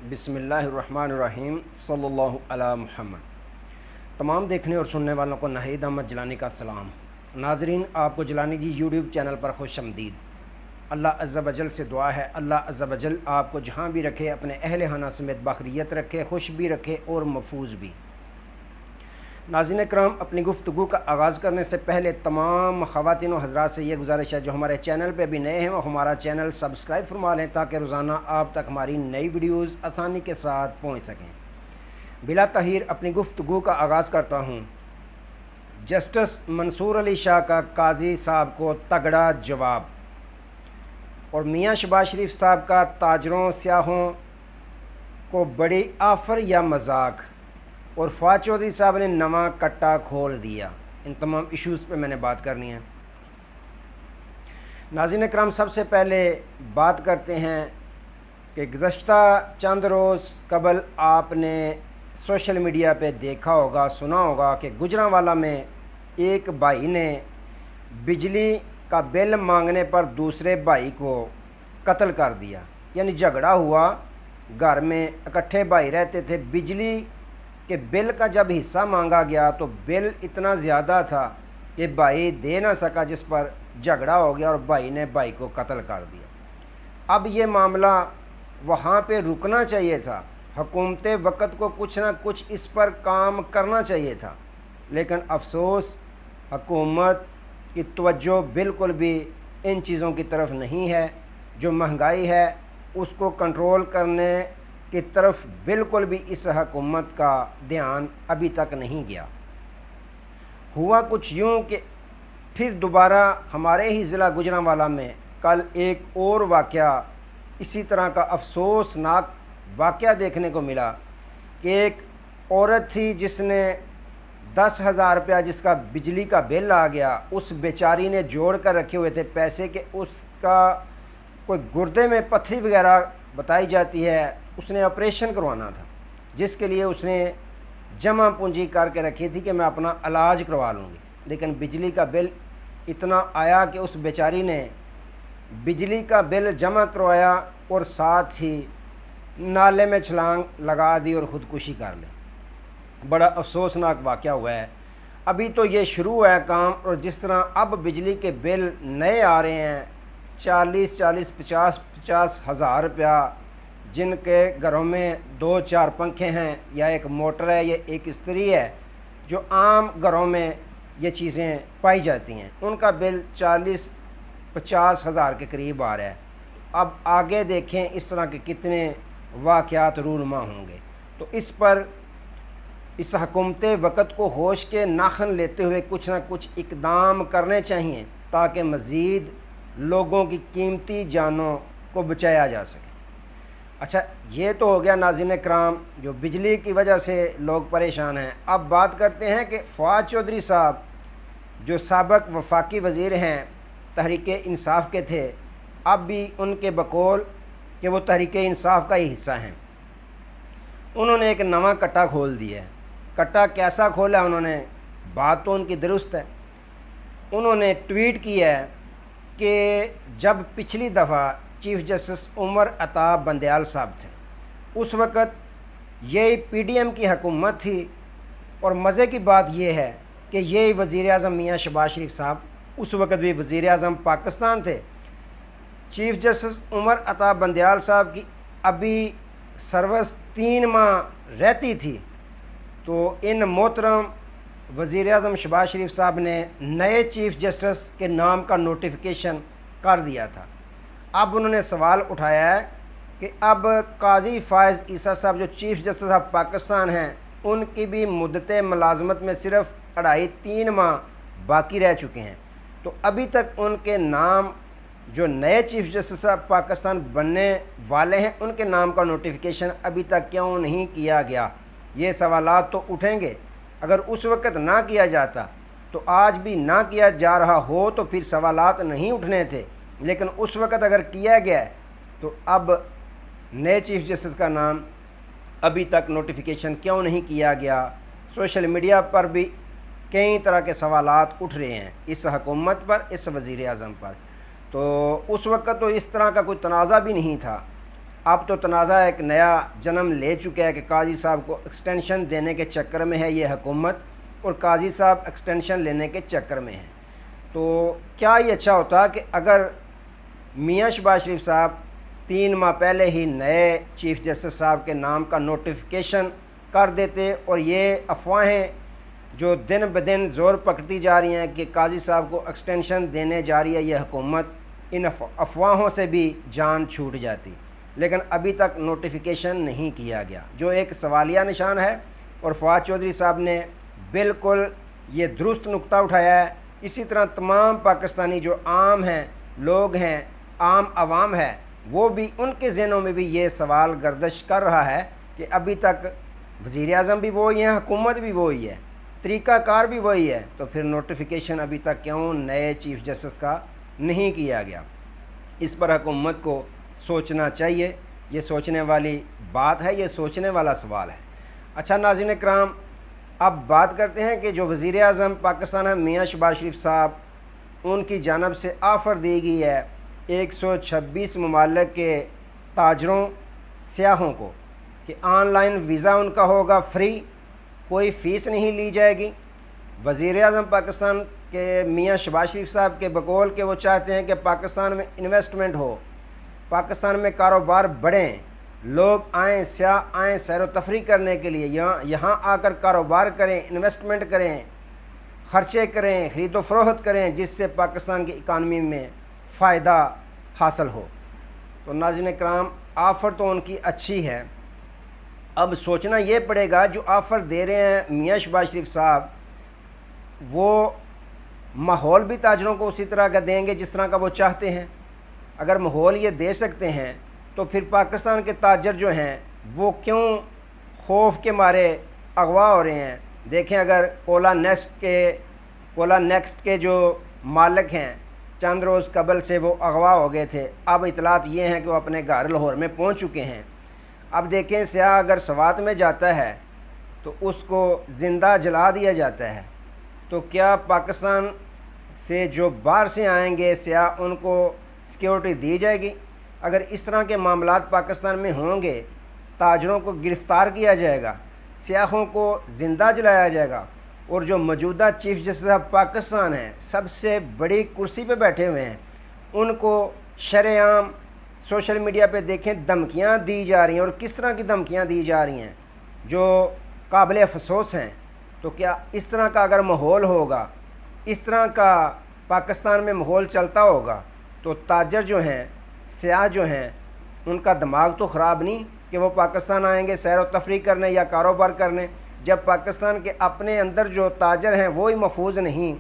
बिस्मिल्लाहिर्रहमानिर्रहीम सल्लल्लाहु अला मुहम्मद। तमाम देखने और सुनने वालों को नाहिद अहमद जिलानी का सलाम। नाजरीन, आपको जिलानी जी यूट्यूब चैनल पर खुश आमदीद। अल्लाह अज़्ज़ा वजल से दुआ है, अल्लाह अज़्ज़ा वजल आपको जहाँ भी रखे अपने अहल खाना समेत बखरियत रखे, खुश भी रखे और महफूज भी। नाज़रीन कराम, अपनी गुफ्तगू का आगाज़ करने से पहले तमाम ख़वातीन और हज़रात से ये गुजारिश है जो हमारे चैनल पे अभी नए हैं वो हमारा चैनल सब्सक्राइब फरमा लें ताकि रोज़ाना आप तक हमारी नई वीडियोज़ आसानी के साथ पहुँच सकें। बिला तहीर अपनी गुफ्तगू का आगाज़ करता हूँ। जस्टिस मंसूर अली शाह का काजी साहब को तगड़ा जवाब और मियाँ शहबाज शरीफ साहब का ताजरों स्याहों को बड़ी आफ़र या मजाक और फवाद चौधरी साहब ने नवा कट्टा खोल दिया। इन तमाम इश्यूज़ पे मैंने बात करनी है। नाज़रीन करम, सबसे पहले बात करते हैं कि गुज़श्ता चंद रोज़ कबल आपने सोशल मीडिया पे देखा होगा, सुना होगा कि गुजरांवाला में एक भाई ने बिजली का बिल मांगने पर दूसरे भाई को कत्ल कर दिया। यानी झगड़ा हुआ, घर में इकट्ठे भाई रहते थे, बिजली कि बिल का जब हिस्सा मांगा गया तो बिल इतना ज़्यादा था कि भाई दे ना सका, जिस पर झगड़ा हो गया और भाई ने भाई को कत्ल कर दिया। अब ये मामला वहाँ पे रुकना चाहिए था, हुकूमत वक़्त को कुछ ना कुछ इस पर काम करना चाहिए था, लेकिन अफसोस हुकूमत की तवज्जो बिल्कुल भी इन चीज़ों की तरफ नहीं है। जो महंगाई है उसको कंट्रोल करने की तरफ बिल्कुल भी इस हुकूमत का ध्यान अभी तक नहीं गया। हुआ कुछ यूँ कि फिर दोबारा हमारे ही ज़िला गुजरांवाला में कल एक और वाक़या, इसी तरह का अफसोसनाक वाक़या देखने को मिला कि एक औरत थी जिसने 10,000 रुपया जिसका बिजली का बिल आ गया, उस बेचारी ने जोड़ कर रखे हुए थे पैसे के, उसका कोई गुर्दे में पथरी वगैरह बताई जाती है, उसने ऑपरेशन करवाना था, जिसके लिए उसने जमा पूंजी करके रखी थी कि मैं अपना इलाज करवा लूँगी। लेकिन बिजली का बिल इतना आया कि उस बेचारी ने बिजली का बिल जमा करवाया और साथ ही नाले में छलांग लगा दी और ख़ुदकुशी कर ली। बड़ा अफसोसनाक वाक़या हुआ है। अभी तो ये शुरू हुआ है काम, और जिस तरह अब बिजली के बिल नए आ रहे हैं 40-40, 50-50 हज़ार रुपया, जिनके घरों में 2-4 पंखे हैं या एक मोटर है या एक इस्त्री है, जो आम घरों में ये चीज़ें पाई जाती हैं, उनका बिल 40-50 हज़ार के करीब आ रहा है। अब आगे देखें इस तरह के कितने वाक़यात रूनुमा होंगे। तो इस पर इस हुकूमत वक़्त को होश के नाखन लेते हुए कुछ ना कुछ इक़दाम करने चाहिए ताकि मज़ीद लोगों की कीमती जानों को बचाया जा सके। अच्छा, ये तो हो गया नाज़रीन कराम जो बिजली की वजह से लोग परेशान हैं। अब बात करते हैं कि फवाद चौधरी साहब जो साबिक़ वफाकी वज़ीर हैं, तहरीक इंसाफ के थे, अब भी उनके बकौल कि वो तहरीक इंसाफ का ही हिस्सा हैं, उन्होंने एक नवा कट्टा खोल दिया है। कट्टा कैसा खोला उन्होंने, बात तो उनकी दुरुस्त है। उन्होंने ट्वीट किया है कि जब पिछली दफ़ा चीफ़ जस्टिस उमर अता बंदयाल साहब थे, उस वक़्त ये पीडीएम की हुकूमत थी, और मज़े की बात यह है कि ये वज़ीर आज़म मियाँ शहबाज शरीफ साहब उस वक़्त भी वज़ीर आज़म पाकिस्तान थे। चीफ़ जस्टिस उमर अता बंदयाल साहब की अभी सर्विस 3 माह रहती थी, तो इन मोहतरम वज़ीर आज़म शहबाज शरीफ साहब ने नए चीफ़ जस्टिस के नाम का नोटिफिकेशन कर दिया था। अब उन्होंने सवाल उठाया है कि अब काजी फ़ायज़ ईसा साहब जो चीफ़ जस्टिस ऑफ पाकिस्तान हैं, उनकी भी मुद्दत मुलाजमत में सिर्फ 2.5-3 माह बाकी रह चुके हैं, तो अभी तक उनके नाम जो नए चीफ़ जस्टिस ऑफ पाकिस्तान बनने वाले हैं उनके नाम का नोटिफिकेशन अभी तक क्यों नहीं किया गया। ये सवालात तो उठेंगे। अगर उस वक़्त ना किया जाता तो आज भी ना किया जा रहा हो तो फिर सवालात नहीं उठने थे, लेकिन उस वक़्त अगर किया गया तो अब नए चीफ़ जस्टिस का नाम अभी तक नोटिफिकेशन क्यों नहीं किया गया। सोशल मीडिया पर भी कई तरह के सवालात उठ रहे हैं इस हुकूमत पर, इस वज़ीर आज़म पर। तो उस वक़्त तो इस तरह का कोई तनाज़ा भी नहीं था। अब तो तनाज़ा एक नया जन्म ले चुका है कि काजी साहब को एक्सटेंशन देने के चक्कर में है ये हुकूमत, और काजी साहब एक्सटेंशन लेने के चक्कर में हैं। तो क्या ये अच्छा होता कि अगर मियां शहबाज शरीफ साहब 3 माह पहले ही नए चीफ़ जस्टिस साहब के नाम का नोटिफिकेशन कर देते, और ये अफवाहें जो दिन ब दिन ज़ोर पकड़ती जा रही हैं कि काजी साहब को एक्सटेंशन देने जा रही है ये हुकूमत, इन अफवाहों से भी जान छूट जाती। लेकिन अभी तक नोटिफिकेशन नहीं किया गया, जो एक सवालिया निशान है। और फवाद चौधरी साहब ने बिल्कुल ये दुरुस्त नुक्ता उठाया है। इसी तरह तमाम पाकिस्तानी जो आम हैं, लोग हैं, आम आवाम है, वो भी, उनके ज़हनों में भी ये सवाल गर्दिश कर रहा है कि अभी तक वज़ीर आज़म भी वही है, हुकूमत भी वही है, तरीक़ाकार भी वही है, तो फिर नोटिफिकेशन अभी तक क्यों नए चीफ़ जस्टिस का नहीं किया गया। इस पर हुकूमत को सोचना चाहिए। ये सोचने वाली बात है, ये सोचने वाला सवाल है। अच्छा नाज़रीन इकराम, अब बात करते हैं कि जो वज़ीर आज़म पाकिस्तान है मियां शहबाज शरीफ साहब, उनकी जानब से ऑफ़र दी गई है 126 ममालिक के ताजरों, सियाहों को कि ऑनलाइन वीज़ा उनका होगा फ्री, कोई फ़ीस नहीं ली जाएगी। वज़ीर आज़म पाकिस्तान के मियां शहबाज शरीफ साहब के बकौल के वो चाहते हैं कि पाकिस्तान में इन्वेस्टमेंट हो, पाकिस्तान में कारोबार बढ़ें, लोग आएँ, सियाह आएँ सैर व तफरी करने के लिए, यहाँ आकर कारोबार करें, इन्वेस्टमेंट करें, ख़र्चे करें, ख़रीद व फ़रोख्त करें, जिससे पाकिस्तान की इकानमी में फ़ायदा हासिल हो। तो नाज़रीन किराम, ऑफ़र तो उनकी अच्छी है। अब सोचना ये पड़ेगा जो ऑफ़र दे रहे हैं मियां शहबाज शरीफ साहब, वो माहौल भी ताजरों को उसी तरह का देंगे जिस तरह का वो चाहते हैं। अगर माहौल ये दे सकते हैं तो फिर पाकिस्तान के ताजर जो हैं वो क्यों खौफ के मारे अगवा हो रहे हैं। देखें, अगर कोला नेक्स्ट के जो मालिक हैं चंद रोज़ कबल से वो अगवा हो गए थे, अब इतलात ये हैं कि वो अपने घर लाहौर में पहुंच चुके हैं। अब देखें, सियाह अगर सवात में जाता है तो उसको ज़िंदा जला दिया जाता है, तो क्या पाकिस्तान से जो बाहर से आएंगे सियाह, उनको सिक्योरिटी दी जाएगी? अगर इस तरह के मामलात पाकिस्तान में होंगे, ताजरों को गिरफ़्तार किया जाएगा, सियाहों को ज़िंदा जलाया जाएगा, और जो मौजूदा चीफ़ जस्टिस साहब पाकिस्तान हैं, सबसे बड़ी कुर्सी पे बैठे हुए हैं, उनको शरेआम सोशल मीडिया पे देखें धमकियाँ दी जा रही हैं, और किस तरह की धमकियाँ दी जा रही हैं जो काबिल अफसोस हैं। तो क्या इस तरह का अगर माहौल होगा, इस तरह का पाकिस्तान में माहौल चलता होगा, तो ताजर जो हैं, सियाह जो हैं, उनका दिमाग तो ख़राब नहीं कि वो पाकिस्तान आएंगे सैर व तफरी करने या कारोबार करने, जब पाकिस्तान के अपने अंदर जो ताजर हैं वो ही महफूज नहीं,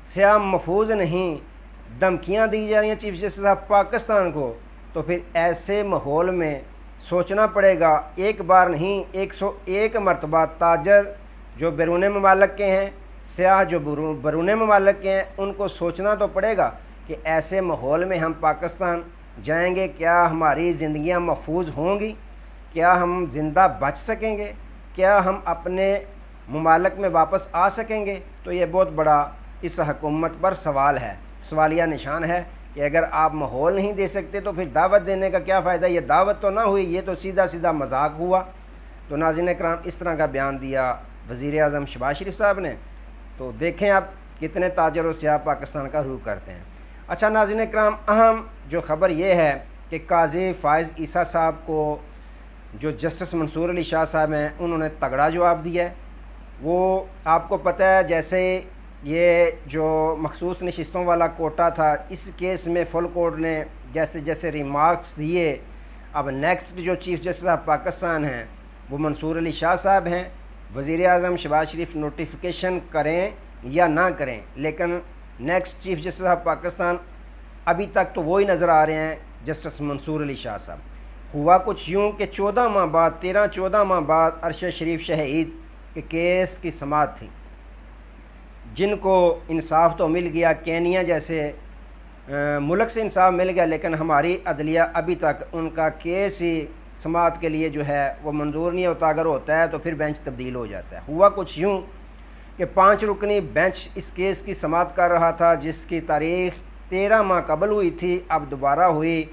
सियाह महफूज नहीं, धमकियाँ दी जा रही हैं चीफ जस्टिस साहब पाकिस्तान को। तो फिर ऐसे माहौल में सोचना पड़ेगा, एक बार नहीं 101 मरतबा ताजर जो बैरून ममालिक के हैं, सियाह जो बैरून ममालिक के हैं, उनको सोचना तो पड़ेगा कि ऐसे माहौल में हम पाकिस्तान जाएंगे, क्या हमारी ज़िंदगियां महफूज होंगी, क्या हम ज़िंदा बच सकेंगे, क्या हम अपने ममालिक में वापस आ सकेंगे। तो ये बहुत बड़ा इस हुकूमत पर सवाल है, सवालिया निशान है कि अगर आप माहौल नहीं दे सकते तो फिर दावत देने का क्या फ़ायदा। ये दावत तो ना हुई, ये तो सीधा सीधा मजाक हुआ। तो नाज़रीन इकराम, इस तरह का बयान दिया वज़ीर आज़म शहबाज शरीफ साहब ने। तो देखें आप कितने ताजर और सियाह पाकिस्तान का रुख करते हैं। अच्छा नाज़रीन इकराम, अहम जो ख़बर ये है कि काज़ी फ़ाइज़ ईसा साहब को जो जस्टिस मंसूर अली शाह साहब हैं, उन्होंने तगड़ा जवाब दिया है। वो आपको पता है, जैसे ये जो मखसूस नशिस्तों वाला कोटा था, इस केस में फुल कोर्ट ने जैसे जैसे रिमार्क्स दिए, अब नेक्स्ट जो चीफ़ जस्टिस ऑफ पाकिस्तान हैं वो मंसूर अली शाह साहब हैं। वज़ीर आज़म शहबाज शरीफ नोटिफिकेशन करें या ना करें, लेकिन next chief justice of Pakistan अभी तक तो वही नज़र आ रहे हैं, जस्टिस मंसूर अली शाह साहब। हुआ कुछ यूँ कि 14 माह बाद 13-14 माह बाद अरशद शरीफ शहीद के केस की समाअत थी, जिनको इंसाफ तो मिल गया, केनिया जैसे मुल्क से इंसाफ मिल गया, लेकिन हमारी अदलिया अभी तक उनका केस ही समाअत के लिए जो है वो मंजूर नहीं होता। अगर होता है तो फिर बेंच तब्दील हो जाता है। हुआ कुछ यूँ कि 5 रुकनी बेंच इस केस की समाअत कर रहा था, जिसकी तारीख़ 13 माह कबल हुई थी, अब दोबारा हुई।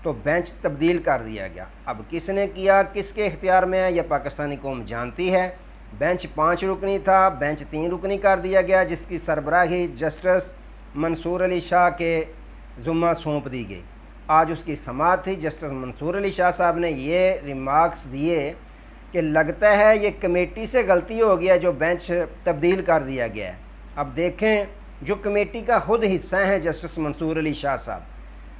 तो बेंच तब्दील कर दिया गया। अब किसने किया, किसके इख्तियार में है, यह पाकिस्तानी कौम जानती है। बेंच 5 रुकनी था, बेंच 3 रुकनी कर दिया गया, जिसकी सरबराही जस्टिस मंसूर अली शाह के ज़ुम्मा सौंप दी गई। आज उसकी समाअत थी। जस्टिस मंसूर अली शाह साहब ने ये रिमार्क्स दिए कि लगता है ये कमेटी से गलती हो गया जो बेंच तब्दील कर दिया गया है। अब देखें, जो कमेटी का ख़ुद हिस्सा हैं जस्टिस मंसूर अली शाह साहब,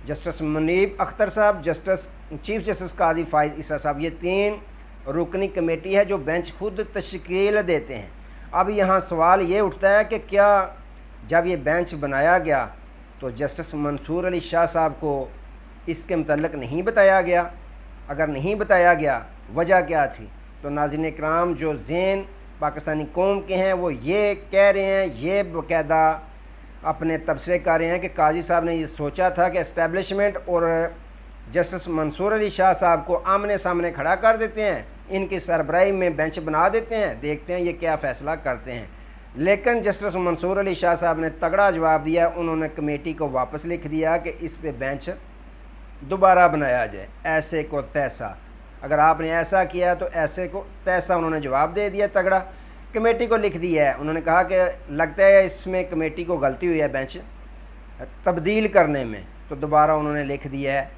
जस्टिस मुनीब अख्तर साहब, जस्टिस चीफ जस्टिस काजी फाइज़ ईसा साहब, ये 3 रुकनी कमेटी है जो बेंच खुद तश्कील देते हैं। अब यहाँ सवाल ये उठता है कि क्या जब ये बेंच बनाया गया तो जस्टिस मंसूर अली शाह साहब को इसके मुतल्लिक़ नहीं बताया गया? अगर नहीं बताया गया, वजह क्या थी? तो नाज़रीन इकराम, जो ज़हन पाकिस्तानी कौम के हैं वो ये कह रहे हैं, ये बाकायदा अपने तबसरे कर रहे हैं कि काजी साहब ने ये सोचा था कि इस्टेब्लिशमेंट और जस्टिस मंसूर अली शाह साहब को आमने सामने खड़ा कर देते हैं, इनकी सरबराही में बेंच बना देते हैं, देखते हैं ये क्या फ़ैसला करते हैं। लेकिन जस्टिस मंसूर अली शाह साहब ने तगड़ा जवाब दिया। उन्होंने कमेटी को वापस लिख दिया कि इस पे बेंच दोबारा बनाया जाए, ऐसे को तैसा। अगर आपने ऐसा किया तो ऐसे को तैसा, उन्होंने जवाब दे दिया तगड़ा, कमेटी को लिख दिया है। उन्होंने कहा कि लगता है इसमें कमेटी को गलती हुई है बेंच तब्दील करने में, तो दोबारा उन्होंने लिख दिया है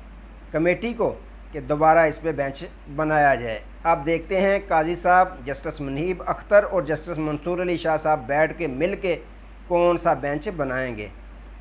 कमेटी को कि दोबारा इस पे बेंच बनाया जाए। अब देखते हैं काजी साहब, जस्टिस मुनीब अख्तर और जस्टिस मंसूर अली शाह साहब बैठ के मिल के कौन सा बेंच बनाएंगे।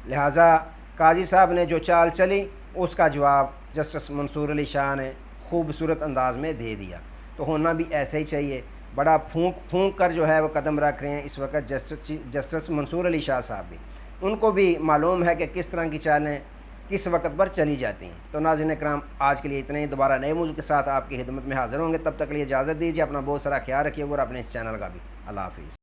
लिहाजा काजी साहब ने जो चाल चली उसका जवाब जस्टिस मंसूर अली शाह ने खूबसूरत अंदाज में दे दिया। तो होना भी ऐसे ही चाहिए। बड़ा फूंक फूंक कर जो है वो कदम रख रहे हैं इस वक्त जस्टिस मंसूर अली शाह साहब भी। उनको भी मालूम है कि किस तरह की चालें किस वक्त पर चली जाती हैं। तो नाज़रीन इकराम, आज के लिए इतने ही। दोबारा नए मौजू के साथ आपकी खिदमत में हाज़िर होंगे। तब तक के लिए इजाज़त दीजिए। अपना बहुत सारा ख्याल रखिए और अपने इस चैनल का भी। अल्लाह हाफ़िज़।